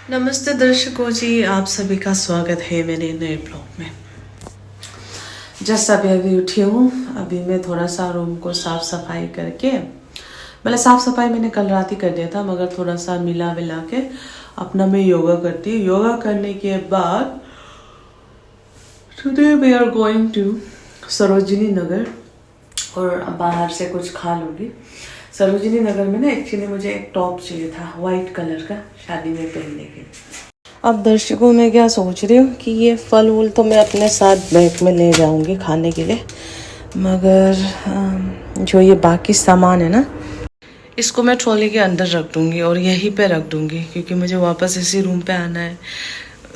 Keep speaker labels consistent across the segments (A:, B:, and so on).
A: नमस्ते दर्शकों जी, आप सभी का स्वागत है मेरे नए ब्लॉग में। जस्ट अभी उठी हूँ। अभी मैं थोड़ा सा रूम को साफ सफाई करके, मतलब साफ सफाई मैंने कल रात ही कर दिया था, मगर थोड़ा सा मिला विला के अपना मैं योगा करती हूँ। योगा करने के बाद today we are going to Sarojini Nagar और बाहर से कुछ खा लूँगी। सरोजिनी नगर में ना एक्चुअली मुझे एक टॉप चाहिए था वाइट कलर का, शादी में पहनने के लिए। अब दर्शकों मैं क्या सोच रही हूँ कि ये फल वूल तो मैं अपने साथ बैग में ले जाऊंगी खाने के लिए, मगर जो ये बाकी सामान है ना, इसको मैं ट्रॉली के अंदर रख दूंगी और यहीं पे रख दूंगी, क्योंकि मुझे वापस इसी रूम पे आना है।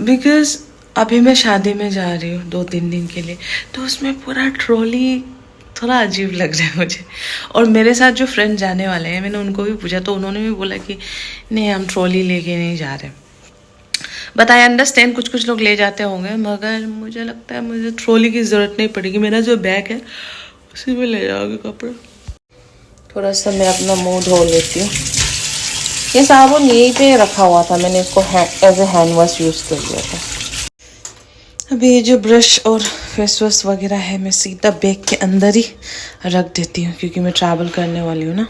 A: बिकॉज अभी मैं शादी में जा रही हूँ 2-3 दिन के लिए, तो उसमें पूरा ट्रॉली थोड़ा अजीब लग रहा है मुझे। और मेरे साथ जो फ्रेंड जाने वाले हैं, मैंने उनको भी पूछा तो उन्होंने भी बोला कि नहीं, हम ट्रॉली लेके नहीं जा रहे। बट आई अंडरस्टैंड, कुछ कुछ लोग ले जाते होंगे, मगर मुझे लगता है मुझे ट्रॉली की ज़रूरत नहीं पड़ेगी। मेरा जो बैग है उसी में ले जाओगे कपड़ा। थोड़ा सा मैं अपना मुंह धो लेती हूँ। ये साबुन यहीं पे रखा हुआ था, मैंने इसको as a hand wash use कर लिया था। अभी ये जो ब्रश और फेस वॉश वगैरह है मैं सीधा बैग के अंदर ही रख देती हूँ, क्योंकि मैं ट्रैवल करने वाली हूँ ना।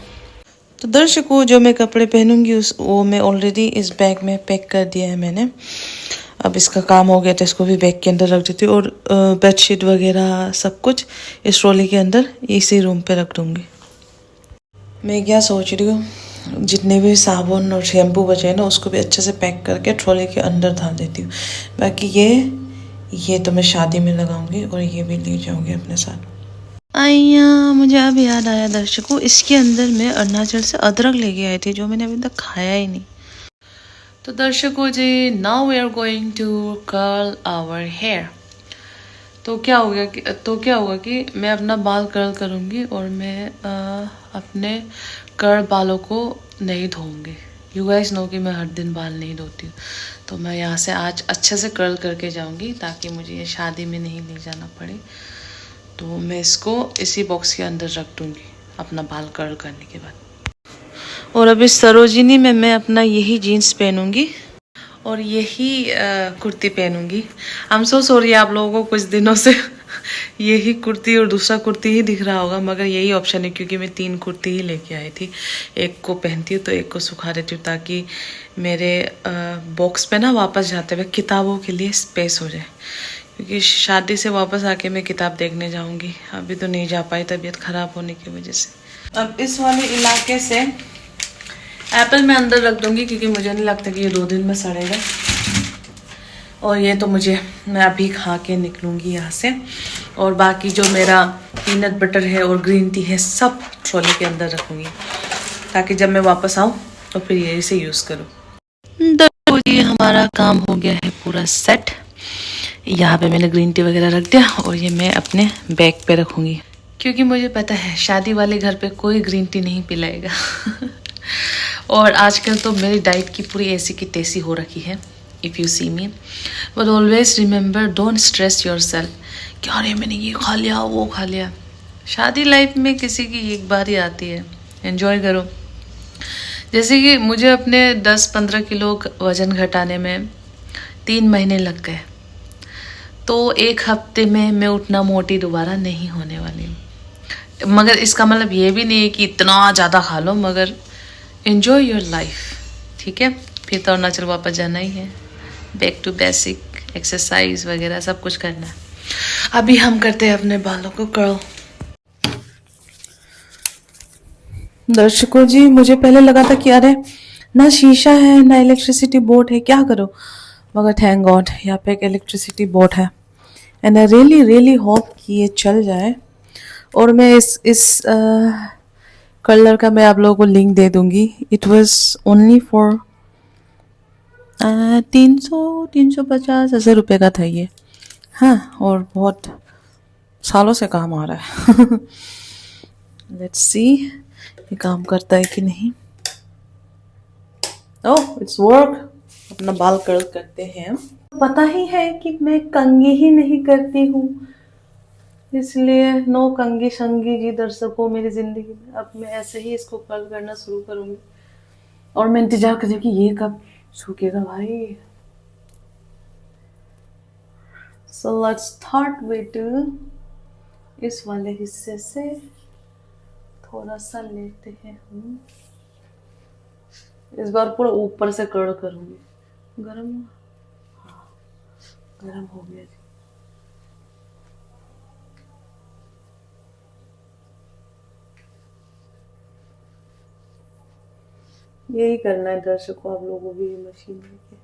A: तो दर्शकों, जो मैं कपड़े पहनूंगी वो मैं ऑलरेडी इस बैग में पैक कर दिया है मैंने। अब इसका काम हो गया तो इसको भी बैग के अंदर रख देती हूँ, और बेडशीट वगैरह सब कुछ इस ट्रॉली के अंदर इसी रूम पे रख दूँगी। मैं क्या सोच रही हूँ, जितने भी साबुन और शैम्पू बचे हैं ना, उसको भी अच्छे से पैक करके ट्रॉली के अंदर डाल देती हूँ। बाकी ये तो मैं शादी में लगाऊंगी और ये भी ले जाऊंगी अपने साथ। आइया, मुझे अब याद आया दर्शकों, इसके अंदर मैं अरुणाचल से अदरक लेके आई थी, जो मैंने अभी तक खाया ही नहीं। तो दर्शकों जी, now we are going to curl our hair. तो क्या होगा कि मैं अपना बाल कर्ल करूँगी और मैं अपने कर्ल बालों को नहीं धोऊंगी। यू गाइस नो कि मैं हर दिन बाल नहीं धोती हूँ, तो मैं यहाँ से आज अच्छे से कर्ल करके जाऊँगी, ताकि मुझे ये शादी में नहीं ले जाना पड़े। तो मैं इसको इसी बॉक्स के अंदर रख दूँगी अपना बाल कर्ल करने के बाद। और अभी सरोजिनी में मैं अपना यही जीन्स पहनूंगी और यही कुर्ती पहनूंगी। आई एम सो सॉरी, आप लोगों को कुछ दिनों से यही कुर्ती और दूसरा कुर्ती ही दिख रहा होगा, मगर यही ऑप्शन है, क्योंकि मैं 3 कुर्ती ही लेके आई थी। एक को पहनती हूँ तो एक को सुखा देती हूँ, ताकि मेरे बॉक्स पे ना वापस जाते हुए किताबों के लिए स्पेस हो जाए, क्योंकि शादी से वापस आके मैं किताब देखने जाऊँगी। अभी तो नहीं जा पाई, तबीयत ख़राब होने की वजह से। अब इस वाले इलाके से एप्पल मैं अंदर रख दूंगी, क्योंकि मुझे नहीं लगता कि ये 2 दिन में सड़ेगा। और ये तो मैं अभी खा के निकलूंगी यहाँ से। और बाकी जो मेरा पीनट बटर है और ग्रीन टी है, सब ट्रॉली के अंदर रखूंगी, ताकि जब मैं वापस आऊँ तो फिर यही से यूज़ करूँ। तो ये हमारा काम हो गया है पूरा सेट। यहाँ पे मैंने ग्रीन टी वगैरह रख दिया, और ये मैं अपने बैग पे रखूँगी, क्योंकि मुझे पता है शादी वाले घर पे कोई ग्रीन टी नहीं पिलाएगा। और आजकल तो मेरी डाइट की पूरी ऐसी की तैसी हो रखी है, if you see me. But always remember, don't stress yourself कि अरे मैंने ये खा लिया वो खा लिया। शादी लाइफ में किसी की एक बार ही आती है, एंजॉय करो। जैसे कि मुझे अपने 10-15 किलो वज़न घटाने में 3 महीने लग गए, तो 1 हफ्ते में मैं उतना मोटी दोबारा नहीं होने वाली हूँ। मगर इसका मतलब ये भी नहीं है कि इतना ज़्यादा खा लो, मगर एन्जॉय योर लाइफ, ठीक है। फिर तो अरुणाचल वापस जाना ही है, बैक टू बेसिक एक्सरसाइज वगैरह सब कुछ करना है। अभी हम करते हैं अपने बालों को कर्ल। दर्शकों जी, मुझे पहले लगा था कि अरे ना शीशा है ना इलेक्ट्रिसिटी बोर्ड है, क्या करो, मगर थैंक गॉड यहाँ पे एक इलेक्ट्रिसिटी बोर्ड है। And I really really hope कि ये चल जाए। और मैं इस कलर का मैं आप लोगों को लिंक दे दूंगी। इट वॉज ओनली फॉर 350 ऐसे रुपए का था ये। हाँ, और बहुत सालों से काम आ रहा है। लेट्स सी ये काम करता है कि नहीं। ओह, इट्स वर्क। अपना बाल कर्ल करते हैं। पता ही है कि मैं कंघी ही नहीं करती हूँ, इसलिए नो कंघी शंघी जी दर्शकों मेरी जिंदगी में। अब मैं ऐसे ही इसको कर्ल करना शुरू करूंगी, और मैं इंतजार कर रही हूँ कि ये कब सूखेगा भाई। सो लेट्स स्टार्ट विद इस वाले हिस्से से थोड़ा सा लेते हैं हम। इस बार पूरा ऊपर से कर्ल करूंगी। गरम, हाँ गरम हो गया जी। यही करना है दर्शकों, आप लोगों भी मशीन लेके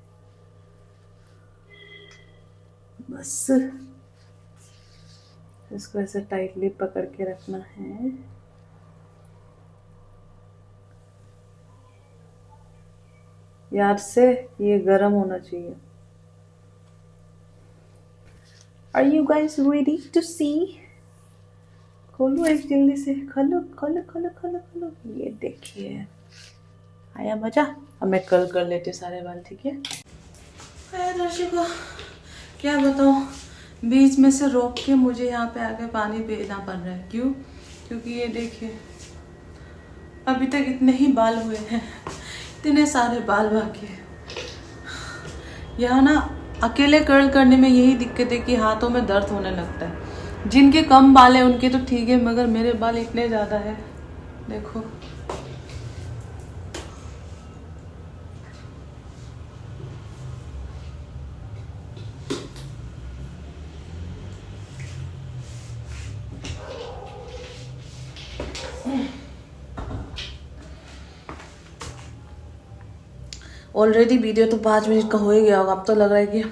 A: बस इसको ऐसे टाइटली पकड़ के रखना है। याद से ये गरम होना चाहिए। Are you guys ready to see? खोलो एक जल्दी से, खोलो खोलो खोलो खोलो खोलो। ये देखिए आया मजा। अब मैं कर्ल कर लेती सारे बाल, ठीक है। दर्शकों क्या बताऊँ, बीच में से रोक के मुझे यहाँ पे आके पानी पीना पड़ रहा है। क्यों? क्योंकि ये देखिए अभी तक इतने ही बाल हुए हैं, इतने सारे बाल बाकी है। यहाँ ना अकेले कर्ल करने में यही दिक्कत है कि हाथों में दर्द होने लगता है। जिनके कम बाल है उनके तो ठीक है, मगर मेरे बाल इतने ज़्यादा है, देखो। ऑलरेडी वीडियो तो 5 मिनट का हो ही गया होगा। अब तो लग रहा है कि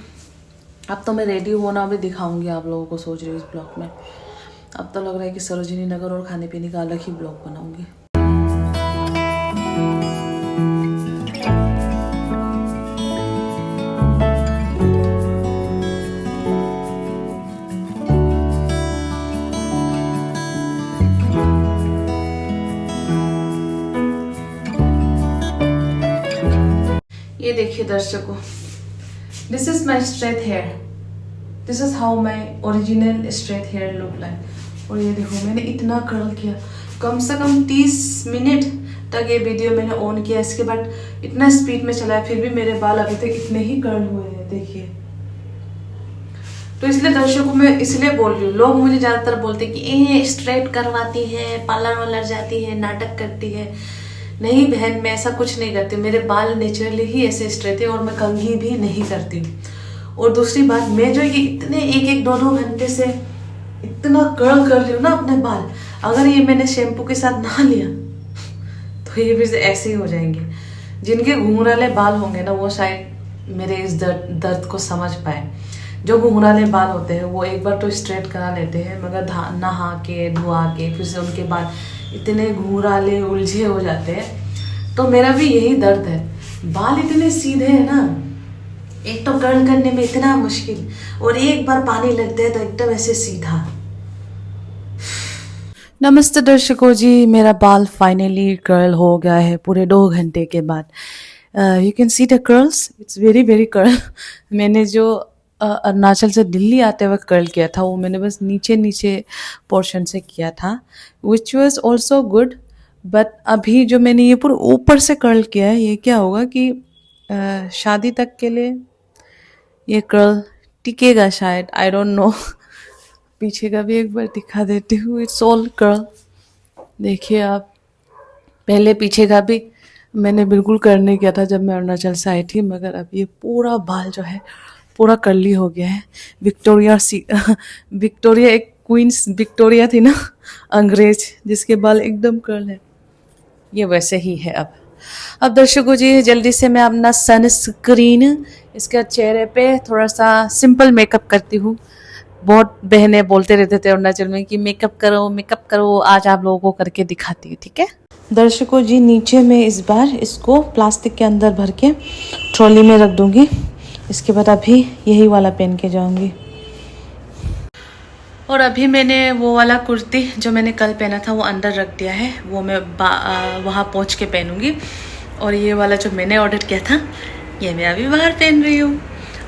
A: अब तो मैं रेडी होना भी दिखाऊंगी आप लोगों को, सोच रही हूँ इस ब्लॉग में। अब तो लग रहा है कि सरोजिनी नगर और खाने पीने का अलग ही ब्लॉग बनाऊंगी। ये देखिए दर्शकों, this is my straight hair, this is how my original straight hair look like. और ये देखो मैंने इतना कर्ल किया, कम से कम 30 मिनट तक ये वीडियो मैंने ऑन किया। इसके बाद इतना स्पीड में चलाया, फिर भी मेरे बाल अभी तक इतने ही कर्ल हुए हैं, देखिए। तो इसलिए दर्शकों मैं इसलिए बोल रही हूँ, लोग मुझे ज़्यादातर बोलते हैं कि स्ट्रेट करवाती है, पार्लर वालर जाती है, नाटक करती है। नहीं बहन, मैं ऐसा कुछ नहीं करती। मेरे बाल नेचुरली ही ऐसे स्ट्रेट है और मैं कंघी भी नहीं करती हूँ। और दूसरी बात, मैं जो ये इतने 1-1, 2-2 घंटे से इतना कर्ल कर रही हूँ ना अपने बाल, अगर ये मैंने शैम्पू के साथ नहा लिया तो ये भी ऐसे ही हो जाएंगे। जिनके घुंघराले बाल होंगे ना वो शायद मेरे इस दर्द को समझ पाए। जो घुंघराले बाल होते हैं वो एक बार तो स्ट्रेट करा लेते हैं, मगर नहा के धुआ के फिर से उनके बाद इतने घुंघराले उलझे हो जाते हैं। तो मेरा भी यही दर्द है, बाल इतने सीधे हैं ना, एक तो कर्ल करने में इतना मुश्किल, और एक बार पानी लगता है तो एकदम ऐसे सीधा। नमस्ते दर्शकों जी, मेरा बाल फाइनली कर्ल हो गया है पूरे 2 घंटे के बाद। You can see the curls, it's very very curl. मैंने जो अरुणाचल से दिल्ली आते वक्त कर्ल किया था वो मैंने बस नीचे नीचे पोर्शन से किया था, which was also good. But अभी जो मैंने ये पूरा ऊपर से कर्ल किया है, ये क्या होगा कि शादी तक के लिए ये कर्ल टिकेगा शायद, आई डोंट नो। पीछे का भी एक बार दिखा देती हूँ, इट्स ऑल कर्ल। देखिए आप, पहले पीछे का भी मैंने बिल्कुल कर्ल नहीं किया था जब मैं अरुणाचल से आई थी, मगर अब ये पूरा बाल जो है पूरा कर्ली हो गया है। विक्टोरिया एक क्वींस विक्टोरिया थी ना, अंग्रेज, जिसके बाल एकदम कर्ल है, ये वैसे ही है। अब दर्शकों जी जल्दी से मैं अपना सनस्क्रीन इसका चेहरे पे थोड़ा सा सिंपल मेकअप करती हूँ। बहुत बहनें बोलते रहते थे अरुणाचल में कि मेकअप करो, आज आप लोगों को करके दिखाती हूँ, ठीक है। दर्शकों जी नीचे मैं इस बार इसको प्लास्टिक के अंदर भर के ट्रॉली में रख दूँगी। इसके बाद अभी यही वाला पहन के जाऊंगी। और अभी मैंने वो वाला कुर्ती जो मैंने कल पहना था वो अंदर रख दिया है, वो मैं वहाँ पहुँच के पहनूंगी। और ये वाला जो मैंने ऑर्डर किया था ये मैं अभी बाहर पहन रही हूँ।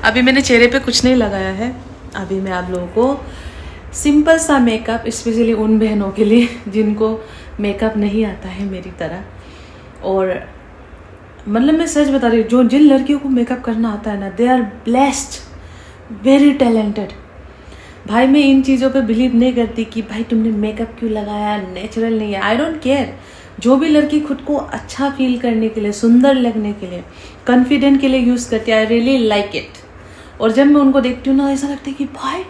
A: अभी मैंने चेहरे पे कुछ नहीं लगाया है। अभी मैं आप लोगों को सिंपल सा मेकअप, स्पेशली उन बहनों के लिए जिनको मेकअप नहीं आता है मेरी तरह, और मतलब मैं सच बता रही हूँ, जो जिन लड़कियों को मेकअप करना आता है ना, they are blessed, very talented. भाई मैं इन चीज़ों पे बिलीव नहीं करती कि भाई तुमने मेकअप क्यों लगाया, नेचुरल नहीं है। I don't care. जो भी लड़की खुद को अच्छा फील करने के लिए, सुंदर लगने के लिए, कॉन्फिडेंट के लिए यूज़ करती है, आई रियली लाइक इट। और जब मैं उनको देखती हूँ ना, ऐसा लगता है कि भाई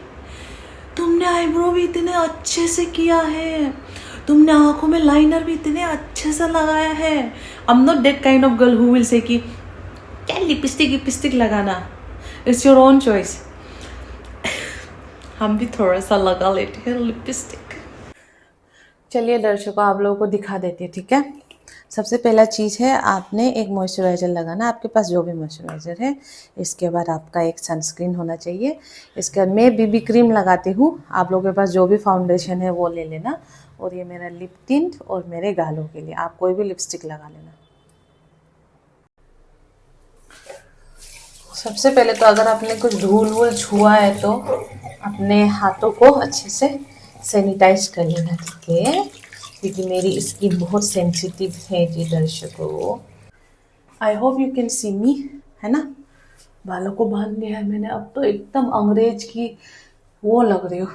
A: तुमने आईब्रो भी इतने अच्छे से किया है, तुमने आंखों में लाइनर भी इतने अच्छे से लगाया है। I am not that kind of girl who will say कि क्या लिपस्टिक लगाना, इट्स योर ओन चॉइस। हम भी थोड़ा सा लगा लेते हैं लिपस्टिक। चलिए दर्शकों, आप लोगों को दिखा देती है, ठीक है। सबसे पहला चीज़ है, आपने एक मॉइस्चराइज़र लगाना, आपके पास जो भी मॉइस्चराइज़र है। इसके बाद आपका एक सनस्क्रीन होना चाहिए। इसके बाद मैं बीबी क्रीम लगाती हूँ, आप लोगों के पास जो भी फाउंडेशन है वो ले लेना। और ये मेरा लिप टिंट और मेरे गालों के लिए आप कोई भी लिपस्टिक लगा लेना। सबसे पहले तो अगर आपने कुछ धूल वूल छुआ है तो अपने हाथों को अच्छे से सैनिटाइज कर लेना, ठीक है, क्योंकि मेरी स्किन बहुत सेंसिटिव है जी दर्शकों। I hope you can see me, है ना। बालों को बांध लिया है मैंने, अब तो एकदम अंग्रेज की वो लग रही हूँ,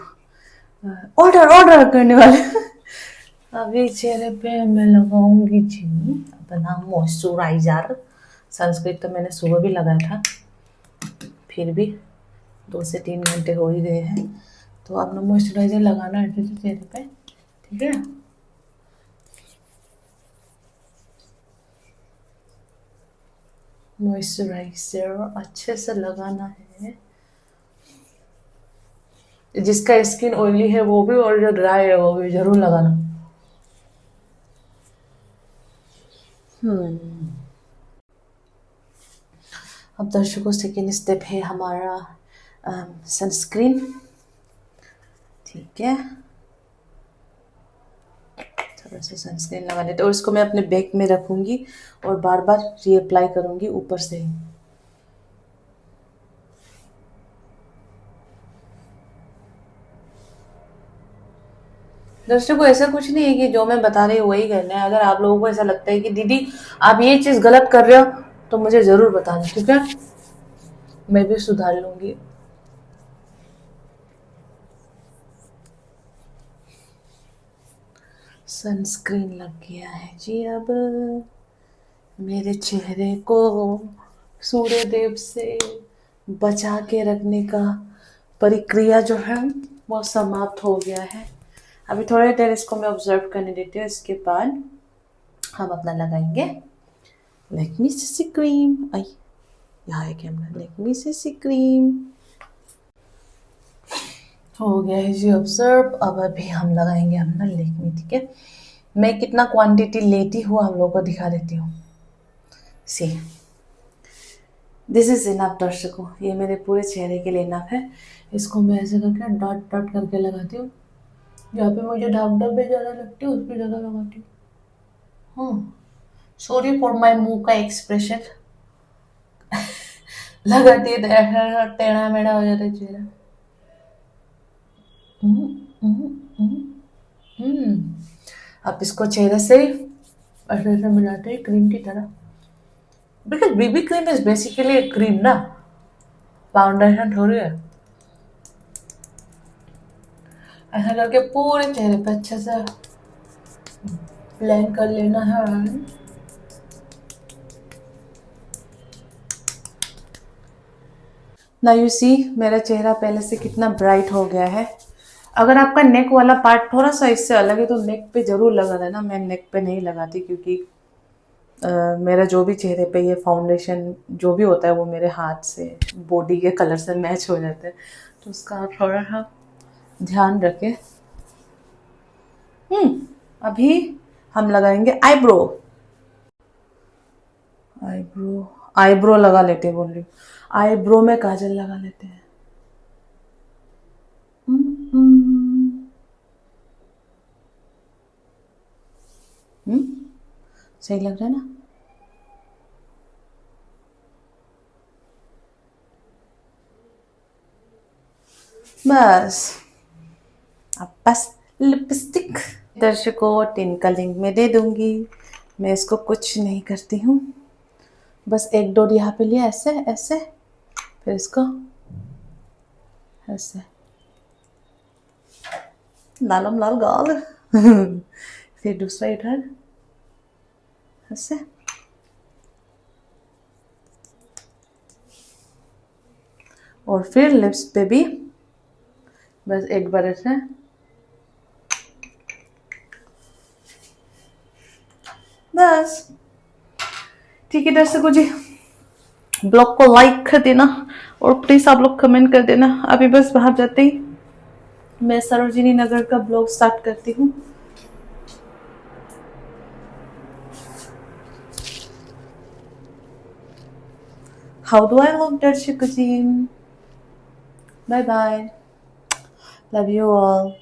A: ऑर्डर ऑर्डर करने वाले। अभी चेहरे पे मैं लगाऊंगी जी अपना मॉइस्चराइजर। सनस्क्रीन तो मैंने सुबह भी लगाया था, फिर भी 2 से 3 घंटे हो ही गए हैं। तो अपना मॉइस्चराइजर लगाना है अच्छे से चेहरे पे, ठीक है। मॉइस्चराइजर अच्छे से लगाना है। जिसका स्किन ऑयली है वो भी, और जो ड्राई है वो भी जरूर लगाना। अब दर्शकों, सेकेंड स्टेप है हमारा सनस्क्रीन, ठीक है। थोड़ा सा सनस्क्रीन लगा लेते, और इसको मैं अपने बैग में रखूंगी और बार बार रीअप्लाई करूंगी ऊपर से ही। दर्शकों, ऐसा कुछ नहीं है कि जो मैं बता रही हूँ वही करना है। अगर आप लोगों को ऐसा लगता है कि दीदी आप ये चीज़ गलत कर रहे हो तो मुझे ज़रूर बताना, ठीक है, मैं भी सुधार लूंगी। सनस्क्रीन लग गया है जी। अब मेरे चेहरे को सूर्य देव से बचा के रखने का प्रक्रिया जो है वो समाप्त हो गया है। अभी थोड़ी देर इसको मैं ऑब्जर्व करने देती हूँ, इसके बाद हम अपना लगाएंगे लैक्मे सीसी क्रीम। आई यहाँ है कैमरा। लैक्मे सीसी क्रीम हो गया है जी ऑब्जर्व। अब अभी हम लगाएंगे अपना लैक्मे, ठीक है। मैं कितना क्वांटिटी लेती हूँ हम लोगों को दिखा देती हूँ। सी, दिस इज इनफ दर्शकों, ये मेरे पूरे चेहरे के लिए इनफ है। इसको मैं ऐसे करके डॉट डॉट करके लगाती हूँ, जहाँ पे मुझे ढाक ढाक भी ज़्यादा लगती है उस पर ज़्यादा लगाती हूँ। सॉरी फॉर माई मुंह का एक्सप्रेशन। लगाती है तो ऐसा टेढ़ा मेढ़ा हो जाता है चेहरा। हम्म, हम्म, हम्म, अब इसको चेहरे से ऐसे ऐसे मिलाते हैं क्रीम की तरह, because BB cream is basically cream ना, फाउंडेशन थोड़ी है। ऐसा करके पूरे चेहरे पे अच्छे से ब्लेंड कर लेना है। ना यू सी, मेरा चेहरा पहले से कितना ब्राइट हो गया है। अगर आपका नेक वाला पार्ट थोड़ा सा इससे अलग है तो नेक पे जरूर लगा देना। मैं नेक पे नहीं लगाती क्योंकि मेरा जो भी चेहरे पे ये फाउंडेशन जो भी होता है वो मेरे हाथ से, बॉडी के कलर से मैच हो जाता है, तो उसका आप थोड़ा सा ध्यान रखें। अभी हम लगाएंगे आईब्रो। आईब्रो आईब्रो लगा लेते हैं, बोल रही हूँ, आईब्रो में काजल लगा लेते हैं। सही लग रहा है ना। बस अब बस लिपस्टिक दर्शकों टिंकलिंग में दे दूंगी। मैं इसको कुछ नहीं करती हूँ, बस एक डॉट यहाँ पे लिया, ऐसे ऐसे, फिर इसको ऐसे, लालम लाल गाल। फिर दूसरा इधर ऐसे, और फिर लिप्स पे भी बस एक बार ऐसे। बस ठीक है दर्शकों जी, ब्लॉग को लाइक कर देना और प्लीज आप लोग कमेंट कर देना। अभी बस बाहर जाते ही मैं सरोजिनी नगर का ब्लॉग स्टार्ट करती हूँ। How do I look, दर्शकों जी? Bye bye. Love you all.